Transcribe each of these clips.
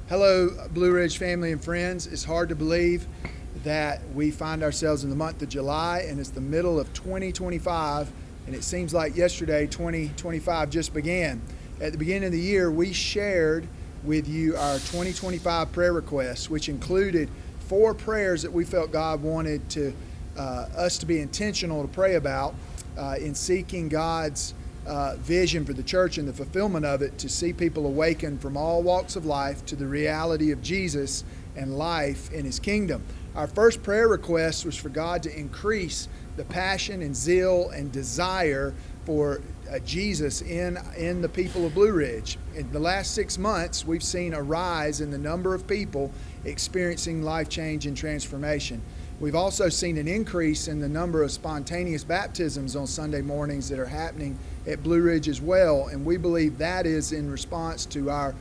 Hello, Blue Ridge family and friends. It's hard to believe that we find ourselves in the month of July and it's the middle of 2025, and it seems like yesterday 2025 just began. At the beginning of the year, we shared with you our 2025 prayer requests, which included 4 prayers that we felt God wanted us to be intentional to pray about in seeking God's vision for the church and the fulfillment of it, to see people awaken from all walks of life to the reality of Jesus and life in His kingdom. Our first prayer request was for God to increase the passion and zeal and desire for Jesus in the people of Blue Ridge. In the last 6 months, we've seen a rise in the number of people experiencing life change and transformation. We've also seen an increase in the number of spontaneous baptisms on Sunday mornings that are happening at Blue Ridge as well, and we believe that is in response to our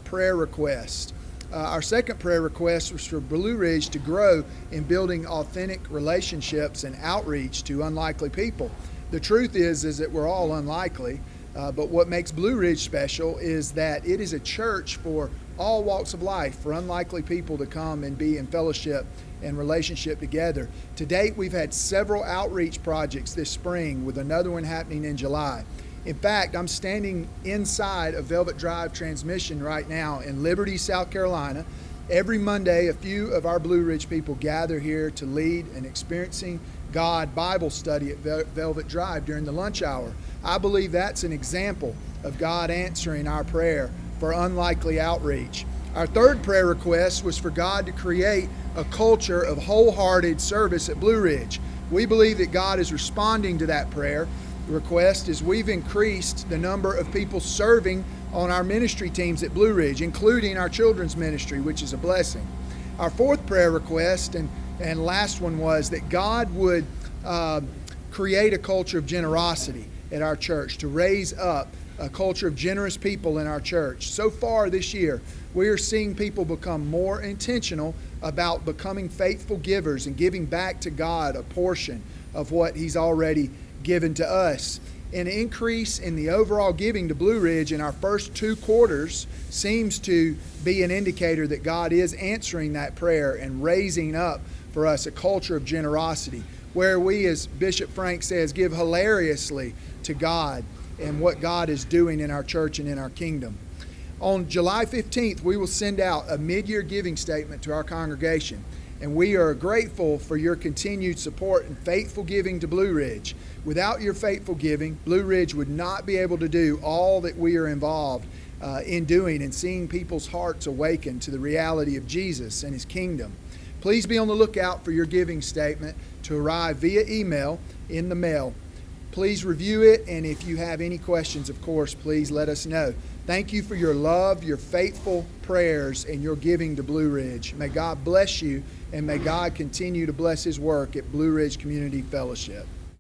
prayer request. Our second prayer request was for Blue Ridge to grow in building authentic relationships and outreach to unlikely people. The truth is that we're all unlikely, but what makes Blue Ridge special is that it is a church for all walks of life, for unlikely people to come and be in fellowship and relationship together. To date, we've had several outreach projects this spring, with another one happening in July. In fact, I'm standing inside a Velvet Drive transmission right now in Liberty, South Carolina. Every Monday, a few of our Blue Ridge people gather here to lead an Experiencing God Bible study at Velvet Drive during the lunch hour. I believe that's an example of God answering our prayer for unlikely outreach. Our third prayer request was for God to create a culture of wholehearted service at Blue Ridge. We believe that God is responding to that prayer request as we've increased the number of people serving on our ministry teams at Blue Ridge, including our children's ministry, which is a blessing. Our fourth prayer request and last one was that God would create a culture of generosity at our church, to raise up a culture of generous people in our church. So far this year, we are seeing people become more intentional about becoming faithful givers and giving back to God a portion of what He's already given to us. An increase in the overall giving to Blue Ridge in our first 2 quarters seems to be an indicator that God is answering that prayer and raising up for us a culture of generosity, where we, as Bishop Frank says, give hilariously to God and what God is doing in our church and in our kingdom. On July 15th, we will send out a mid-year giving statement to our congregation, and we are grateful for your continued support and faithful giving to Blue Ridge. Without your faithful giving, Blue Ridge would not be able to do all that we are involved in doing and seeing people's hearts awaken to the reality of Jesus and His kingdom. Please be on the lookout for your giving statement to arrive via email in the mail. Please review it, and if you have any questions, of course, please let us know. Thank you for your love, your faithful prayers, and your giving to Blue Ridge. May God bless you, and may God continue to bless His work at Blue Ridge Community Fellowship.